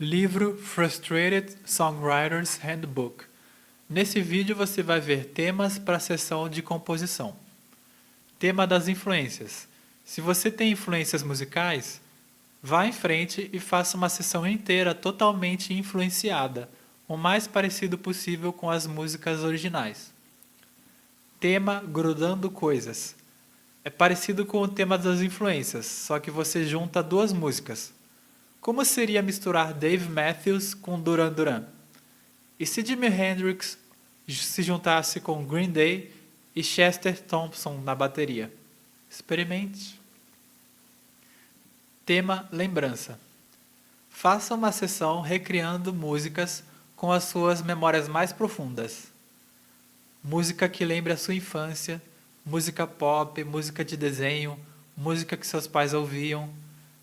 Livro Frustrated Songwriters Handbook. Nesse vídeo você vai ver temas para a seção de composição. Tema das influências. Se você tem influências musicais, vá em frente e faça uma sessão inteira totalmente influenciada, o mais parecido possível com as músicas originais. Tema grudando coisas. É parecido com o tema das influências, só que você junta duas músicas. Como seria misturar Dave Matthews com Duran Duran? E se Jimi Hendrix se juntasse com Green Day e Chester Thompson na bateria? Experimente. Tema lembrança. Faça uma sessão recriando músicas com as suas memórias mais profundas. Música que lembre a sua infância, música pop, música de desenho, música que seus pais ouviam,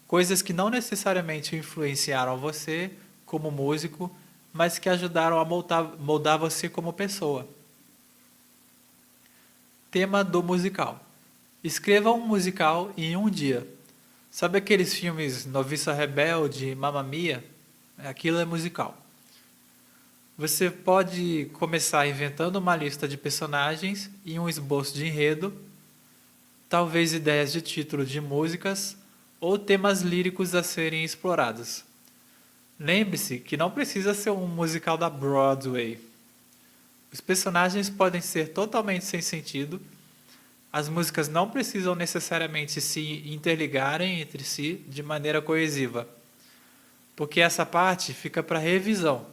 coisas que não necessariamente influenciaram você como músico, mas que ajudaram a moldar você como pessoa. Tema do musical. Escreva um musical em um dia. Sabe aqueles filmes Noviça Rebelde, Mamma Mia? Aquilo é musical. Você pode começar inventando uma lista de personagens e um esboço de enredo, talvez ideias de título de músicas ou temas líricos a serem explorados. Lembre-se que não precisa ser um musical da Broadway. Os personagens podem ser totalmente sem sentido, as músicas não precisam necessariamente se interligarem entre si de maneira coesiva, porque essa parte fica para revisão.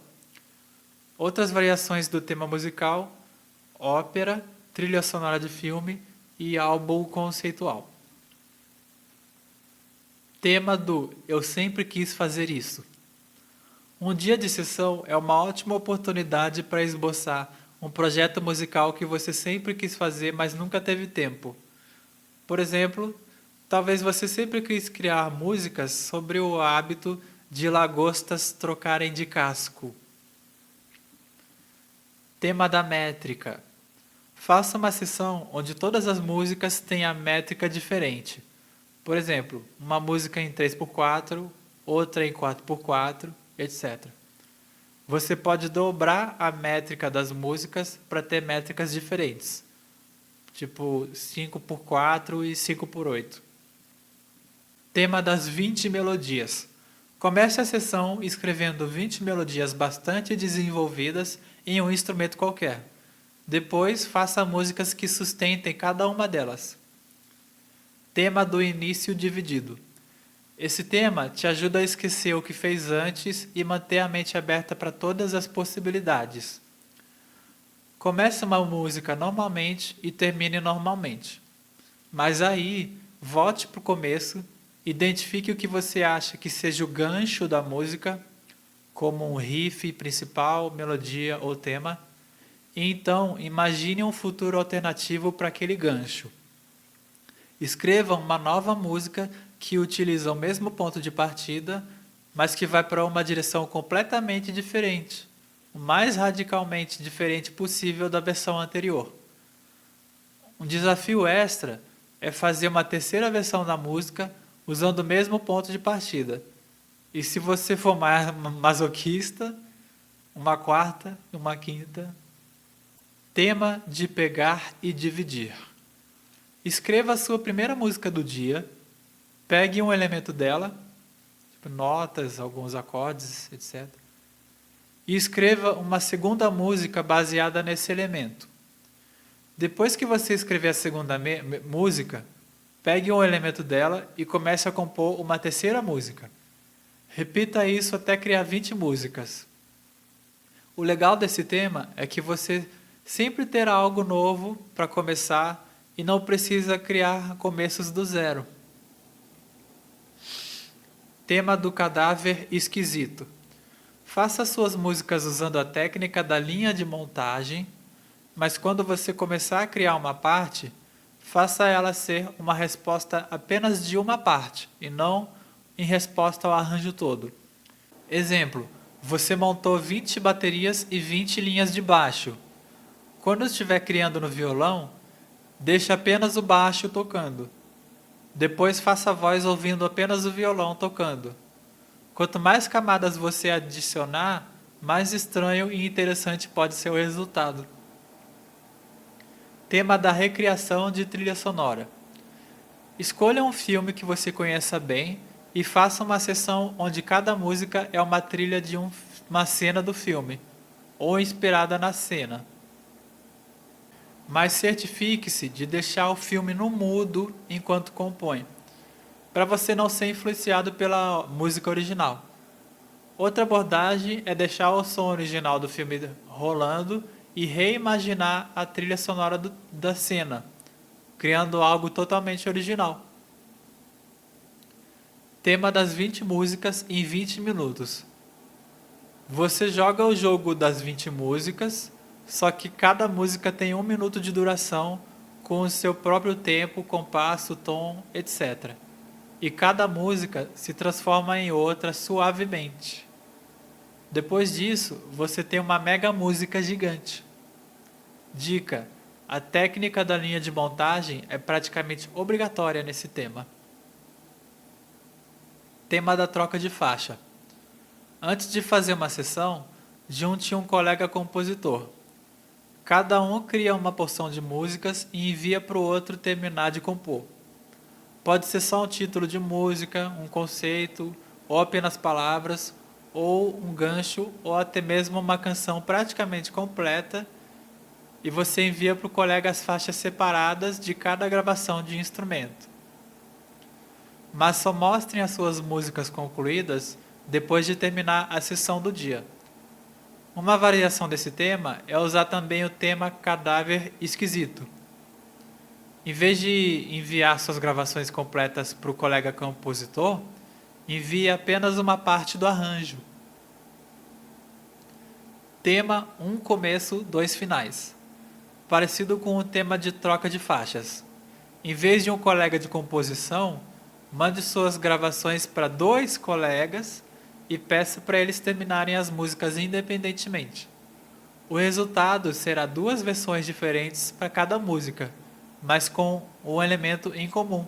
Outras variações do tema musical: ópera, trilha sonora de filme e álbum conceitual. Tema do Eu Sempre Quis Fazer Isso. Um dia de sessão é uma ótima oportunidade para esboçar um projeto musical que você sempre quis fazer, mas nunca teve tempo. Por exemplo, talvez você sempre quis criar músicas sobre o hábito de lagostas trocarem de casco. Tema da métrica. Faça uma sessão onde todas as músicas tenham métrica diferente. Por exemplo, uma música em 3x4, outra em 4x4, etc. Você pode dobrar a métrica das músicas para ter métricas diferentes, tipo 5x4 e 5x8. Tema das 20 melodias. Comece a sessão escrevendo 20 melodias bastante desenvolvidas em um instrumento qualquer. Depois, faça músicas que sustentem cada uma delas. Tema do início dividido. Esse tema te ajuda a esquecer o que fez antes e manter a mente aberta para todas as possibilidades. Comece uma música normalmente e termine normalmente. Mas aí, volte para o começo, identifique o que você acha que seja o gancho da música, como um riff principal, melodia ou tema, e então imagine um futuro alternativo para aquele gancho. Escreva uma nova música que utiliza o mesmo ponto de partida, mas que vai para uma direção completamente diferente, o mais radicalmente diferente possível da versão anterior. Um desafio extra é fazer uma terceira versão da música usando o mesmo ponto de partida. E se você for mais masoquista, uma quarta e uma quinta. Tema de pegar e dividir. Escreva a sua primeira música do dia, pegue um elemento dela, tipo notas, alguns acordes, etc. E escreva uma segunda música baseada nesse elemento. Depois que você escrever a segunda música, pegue um elemento dela e comece a compor uma terceira música. Repita isso até criar 20 músicas. O legal desse tema é que você sempre terá algo novo para começar e não precisa criar começos do zero. Tema do cadáver esquisito. Faça suas músicas usando a técnica da linha de montagem, mas quando você começar a criar uma parte, faça ela ser uma resposta apenas de uma parte, e não em resposta ao arranjo todo. Exemplo, você montou 20 baterias e 20 linhas de baixo. Quando estiver criando no violão, deixe apenas o baixo tocando. Depois faça a voz ouvindo apenas o violão tocando. Quanto mais camadas você adicionar, mais estranho e interessante pode ser o resultado. Tema da recriação de trilha sonora. Escolha um filme que você conheça bem e faça uma sessão onde cada música é uma trilha de uma cena do filme, ou inspirada na cena. Mas certifique-se de deixar o filme no mudo enquanto compõe, para você não ser influenciado pela música original. Outra abordagem é deixar o som original do filme rolando e reimaginar a trilha sonora da cena, criando algo totalmente original. Tema das 20 músicas em 20 minutos. Você joga o jogo das 20 músicas, só que cada música tem 1 minuto de duração, com o seu próprio tempo, compasso, tom, etc. E cada música se transforma em outra suavemente. Depois disso, você tem uma mega música gigante. Dica: a técnica da linha de montagem é praticamente obrigatória nesse tema. Tema da troca de faixa. Antes de fazer uma sessão, junte um colega compositor. Cada um cria uma porção de músicas e envia para o outro terminar de compor. Pode ser só um título de música, um conceito, ou apenas palavras, ou um gancho, ou até mesmo uma canção praticamente completa, e você envia para o colega as faixas separadas de cada gravação de instrumento. Mas só mostrem as suas músicas concluídas depois de terminar a sessão do dia. Uma variação desse tema é usar também o tema cadáver esquisito. Em vez de enviar suas gravações completas para o colega compositor, envie apenas uma parte do arranjo. Tema: um começo, dois finais. Parecido com o tema de troca de faixas. Em vez de um colega de composição, mande suas gravações para 2 colegas e peça para eles terminarem as músicas independentemente. O resultado será 2 versões diferentes para cada música, mas com um elemento em comum.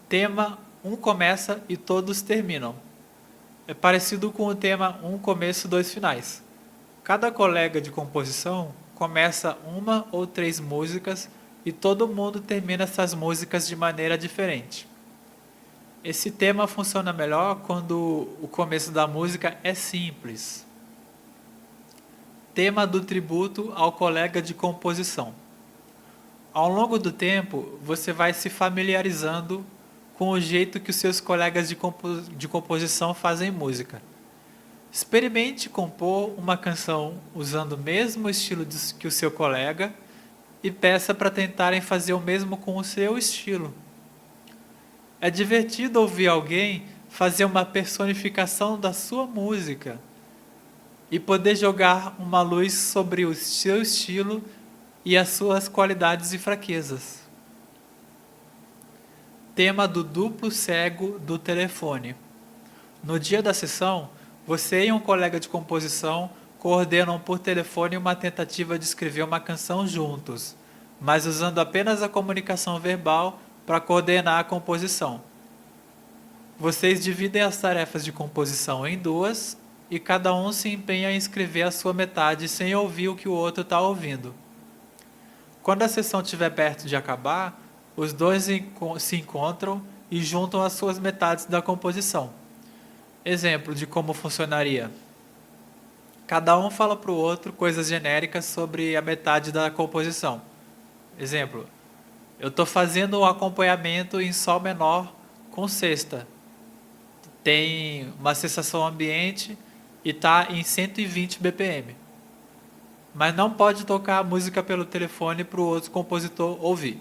Tema: um começa e todos terminam. É parecido com o tema um começo, dois finais. Cada colega de composição começa 1 ou 3 músicas e todo mundo termina essas músicas de maneira diferente. Esse tema funciona melhor quando o começo da música é simples. Tema do tributo ao colega de composição. Ao longo do tempo, você vai se familiarizando com o jeito que os seus colegas de composição fazem música. Experimente compor uma canção usando o mesmo estilo que o seu colega e peça para tentarem fazer o mesmo com o seu estilo. É divertido ouvir alguém fazer uma personificação da sua música e poder jogar uma luz sobre o seu estilo e as suas qualidades e fraquezas. Tema do duplo cego do telefone. No dia da sessão, você e um colega de composição coordenam por telefone uma tentativa de escrever uma canção juntos, mas usando apenas a comunicação verbal para coordenar a composição. Vocês dividem as tarefas de composição em 2 e cada um se empenha em escrever a sua metade sem ouvir o que o outro está ouvindo. Quando a sessão estiver perto de acabar, os dois se encontram e juntam as suas metades da composição. Exemplo de como funcionaria: cada um fala para o outro coisas genéricas sobre a metade da composição. Exemplo: eu estou fazendo um acompanhamento em sol menor com sexta. Tem uma sensação ambiente e está em 120 BPM. Mas não pode tocar a música pelo telefone para o outro compositor ouvir.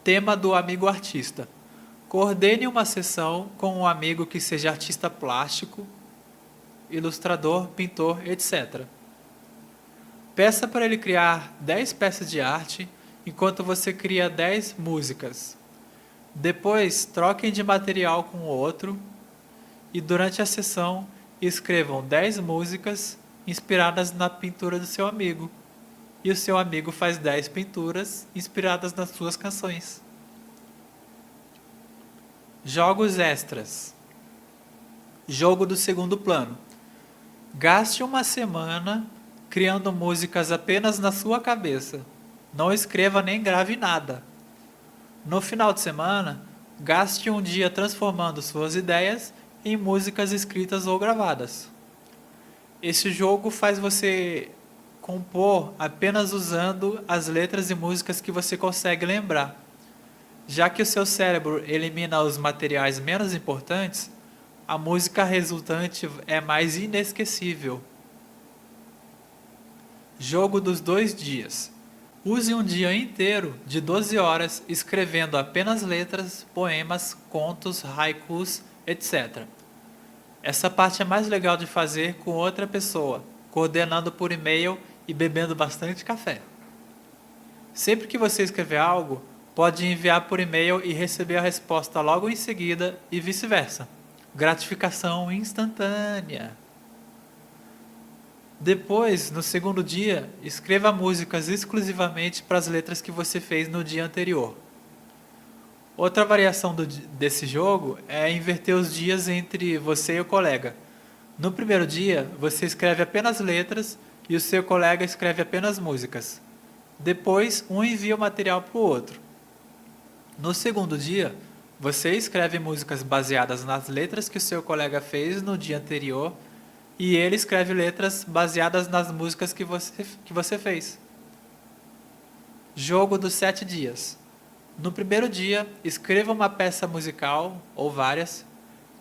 Tema do amigo artista. Coordene uma sessão com um amigo que seja artista plástico, ilustrador, pintor, etc. Peça para ele criar 10 peças de arte, enquanto você cria 10 músicas. Depois, troquem de material com o outro e durante a sessão escrevam 10 músicas inspiradas na pintura do seu amigo. E o seu amigo faz 10 pinturas inspiradas nas suas canções. Jogos extras. Jogo do segundo plano. Gaste uma semana criando músicas apenas na sua cabeça. Não escreva nem grave nada. No final de semana, gaste um dia transformando suas ideias em músicas escritas ou gravadas. Esse jogo faz você compor apenas usando as letras e músicas que você consegue lembrar. Já que o seu cérebro elimina os materiais menos importantes, a música resultante é mais inesquecível. Jogo dos 2 dias. Use um dia inteiro de 12 horas escrevendo apenas letras, poemas, contos, haikus, etc. Essa parte é mais legal de fazer com outra pessoa, coordenando por e-mail e bebendo bastante café. Sempre que você escrever algo, pode enviar por e-mail e receber a resposta logo em seguida e vice-versa. Gratificação instantânea. Depois, no segundo dia, escreva músicas exclusivamente para as letras que você fez no dia anterior. Outra variação desse jogo é inverter os dias entre você e o colega. No primeiro dia, você escreve apenas letras e o seu colega escreve apenas músicas. Depois, um envia o material para o outro. No segundo dia, você escreve músicas baseadas nas letras que o seu colega fez no dia anterior e ele escreve letras baseadas nas músicas que você fez. Jogo dos 7 dias. No primeiro dia, escreva uma peça musical, ou várias,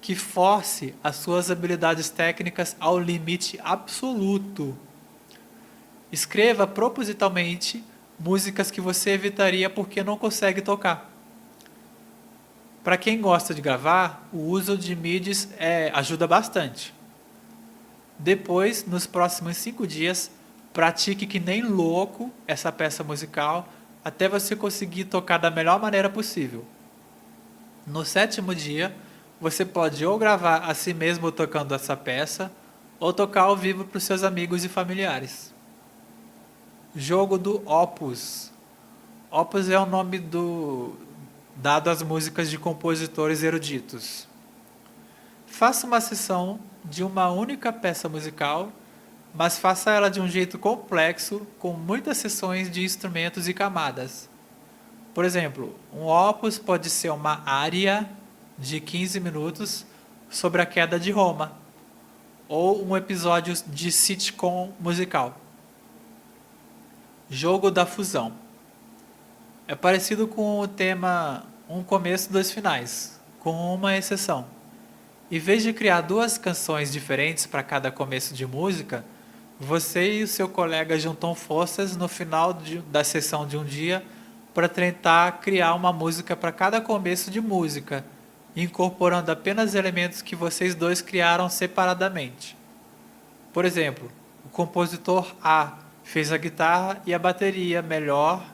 que force as suas habilidades técnicas ao limite absoluto. Escreva propositalmente músicas que você evitaria porque não consegue tocar. Para quem gosta de gravar, o uso de MIDIs ajuda bastante. Depois, nos próximos 5 dias, pratique que nem louco essa peça musical até você conseguir tocar da melhor maneira possível. No 7º dia, você pode ou gravar a si mesmo tocando essa peça, ou tocar ao vivo para os seus amigos e familiares. Jogo do Opus. Opus é o nome dado às músicas de compositores eruditos. Faça uma sessão de uma única peça musical, mas faça ela de um jeito complexo, com muitas seções de instrumentos e camadas. Por exemplo, um opus pode ser uma área de 15 minutos sobre a queda de Roma, ou um episódio de sitcom musical. Jogo da fusão. É parecido com o tema Um Começo e 2 Finais, com uma exceção. Em vez de criar 2 canções diferentes para cada começo de música, você e o seu colega juntam forças no final da sessão de um dia para tentar criar uma música para cada começo de música, incorporando apenas elementos que vocês dois criaram separadamente. Por exemplo, o compositor A fez a guitarra e a bateria melhor,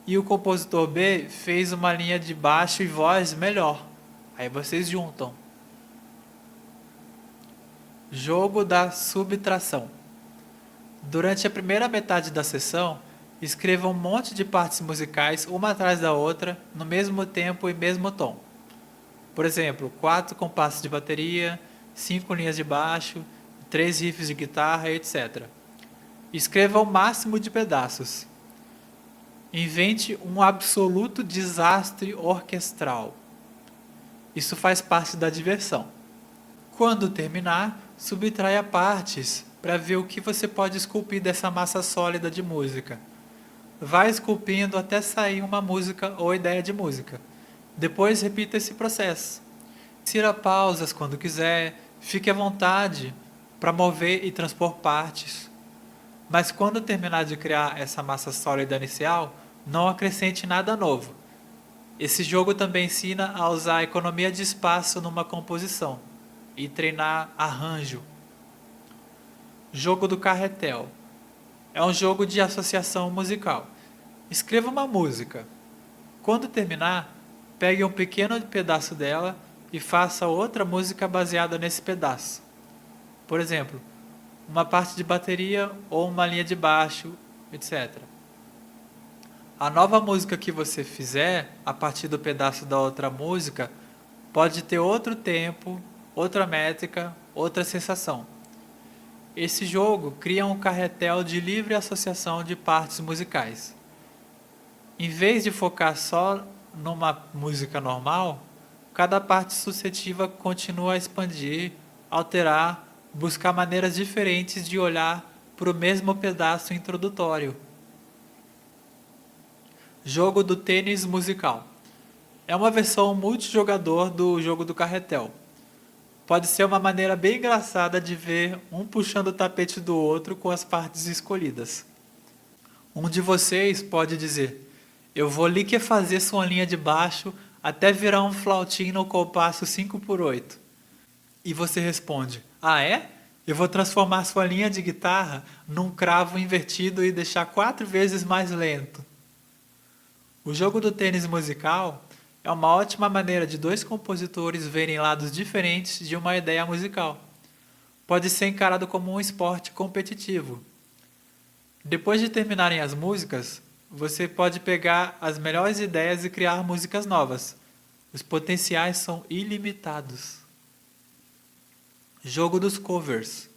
e o compositor B fez uma linha de baixo e voz melhor. Aí vocês juntam. Jogo da subtração. Durante a primeira metade da sessão, escreva um monte de partes musicais, uma atrás da outra, no mesmo tempo e mesmo tom. Por exemplo, 4 compassos de bateria, 5 linhas de baixo, 3 riffs de guitarra, etc. Escreva o máximo de pedaços. Invente um absoluto desastre orquestral. Isso faz parte da diversão. Quando terminar, subtraia partes para ver o que você pode esculpir dessa massa sólida de música. Vá esculpindo até sair uma música ou ideia de música. Depois repita esse processo. Insira pausas quando quiser, fique à vontade para mover e transpor partes. Mas quando terminar de criar essa massa sólida inicial, não acrescente nada novo. Esse jogo também ensina a usar a economia de espaço numa composição e treinar arranjo. Jogo do carretel. É um jogo de associação musical. Escreva uma música. Quando terminar, pegue um pequeno pedaço dela e faça outra música baseada nesse pedaço. Por exemplo, uma parte de bateria ou uma linha de baixo, etc. A nova música que você fizer, a partir do pedaço da outra música, pode ter outro tempo, outra métrica, outra sensação. Esse jogo cria um carretel de livre associação de partes musicais. Em vez de focar só numa música normal, cada parte suscetiva continua a expandir, alterar, buscar maneiras diferentes de olhar para o mesmo pedaço introdutório. Jogo do tênis musical. É uma versão multijogador do jogo do carretel. Pode ser uma maneira bem engraçada de ver um puxando o tapete do outro com as partes escolhidas. Um de vocês pode dizer: eu vou liquefazer sua linha de baixo até virar um flautim no compasso 5/8. E você responde: ah é? Eu vou transformar sua linha de guitarra num cravo invertido e deixar 4 vezes mais lento. O jogo do tênis musical é uma ótima maneira de dois compositores verem lados diferentes de uma ideia musical. Pode ser encarado como um esporte competitivo. Depois de terminarem as músicas, você pode pegar as melhores ideias e criar músicas novas. Os potenciais são ilimitados. Jogo dos covers.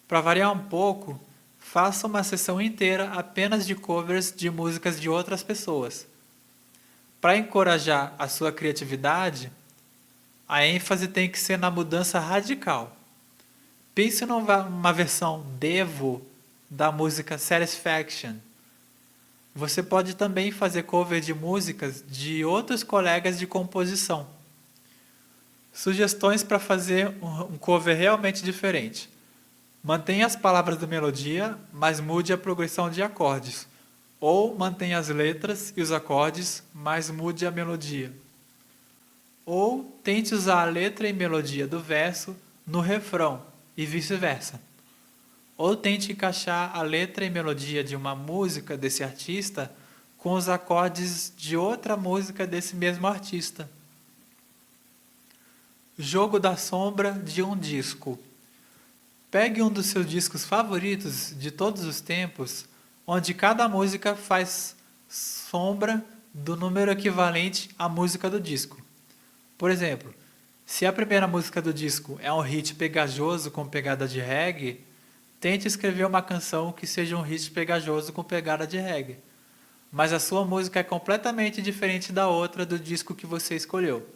Para variar um pouco, faça uma sessão inteira apenas de covers de músicas de outras pessoas. Para encorajar a sua criatividade, a ênfase tem que ser na mudança radical. Pense numa versão devo da música Satisfaction. Você pode também fazer cover de músicas de outros colegas de composição. Sugestões para fazer um cover realmente diferente. Mantenha as palavras da melodia, mas mude a progressão de acordes. Ou mantenha as letras e os acordes, mas mude a melodia. Ou tente usar a letra e melodia do verso no refrão e vice-versa. Ou tente encaixar a letra e melodia de uma música desse artista com os acordes de outra música desse mesmo artista. Jogo da sombra de um disco. Pegue um dos seus discos favoritos de todos os tempos, onde cada música faz sombra do número equivalente à música do disco. Por exemplo, se a primeira música do disco é um hit pegajoso com pegada de reggae, tente escrever uma canção que seja um hit pegajoso com pegada de reggae. Mas a sua música é completamente diferente da outra do disco que você escolheu.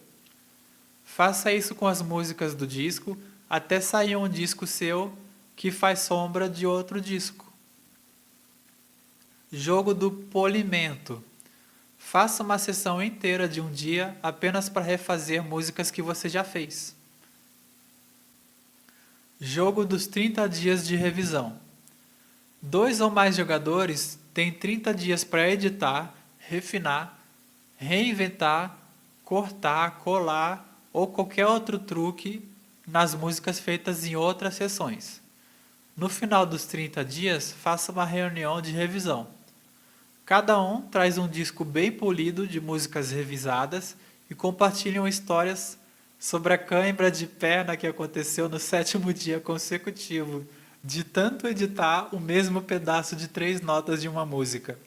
Faça isso com as músicas do disco até sair um disco seu que faz sombra de outro disco. Jogo do polimento. Faça uma sessão inteira de um dia apenas para refazer músicas que você já fez. Jogo dos 30 dias de revisão. 2 ou mais jogadores têm 30 dias para editar, refinar, reinventar, cortar, colar ou qualquer outro truque nas músicas feitas em outras sessões. No final dos 30 dias, faça uma reunião de revisão. Cada um traz um disco bem polido de músicas revisadas e compartilham histórias sobre a cãibra de perna que aconteceu no 7º dia consecutivo, de tanto editar o mesmo pedaço de 3 notas de uma música.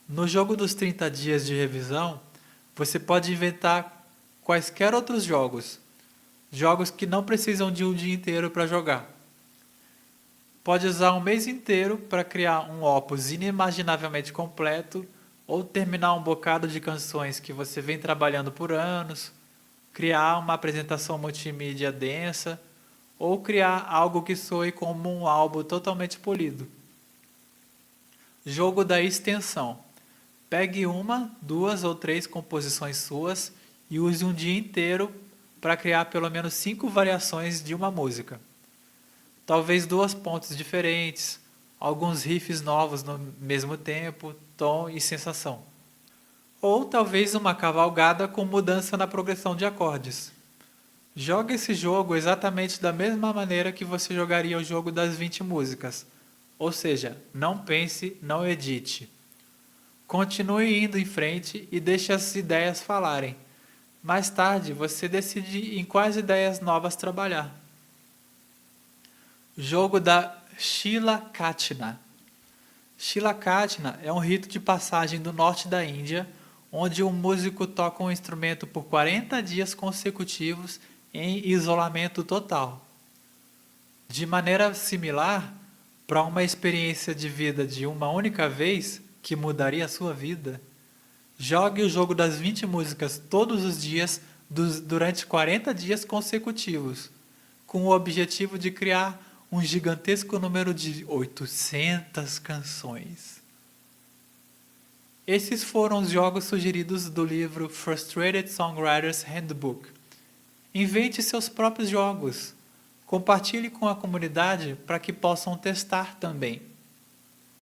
No jogo dos 30 dias de revisão, você pode inventar quaisquer outros jogos que não precisam de um dia inteiro para jogar. Pode usar um mês inteiro para criar um opus inimaginavelmente completo ou terminar um bocado de canções que você vem trabalhando por anos, criar uma apresentação multimídia densa ou criar algo que soe como um álbum totalmente polido. Jogo da extensão. Pegue 1, 2 ou 3 composições suas e use um dia inteiro para criar pelo menos 5 variações de uma música. Talvez 2 pontos diferentes, alguns riffs novos no mesmo tempo, tom e sensação. Ou talvez uma cavalgada com mudança na progressão de acordes. Jogue esse jogo exatamente da mesma maneira que você jogaria o jogo das 20 músicas. Ou seja, não pense, não edite. Continue indo em frente e deixe as ideias falarem. Mais tarde, você decide em quais ideias novas trabalhar. Jogo da Shilakatna. Shilakatna é um rito de passagem do norte da Índia, onde um músico toca um instrumento por 40 dias consecutivos em isolamento total. De maneira similar, para uma experiência de vida de uma única vez, que mudaria a sua vida, jogue o jogo das 20 músicas todos os dias durante 40 dias consecutivos, com o objetivo de criar um gigantesco número de 800 canções. Esses foram os jogos sugeridos do livro Frustrated Songwriters Handbook. Invente seus próprios jogos. Compartilhe com a comunidade para que possam testar também.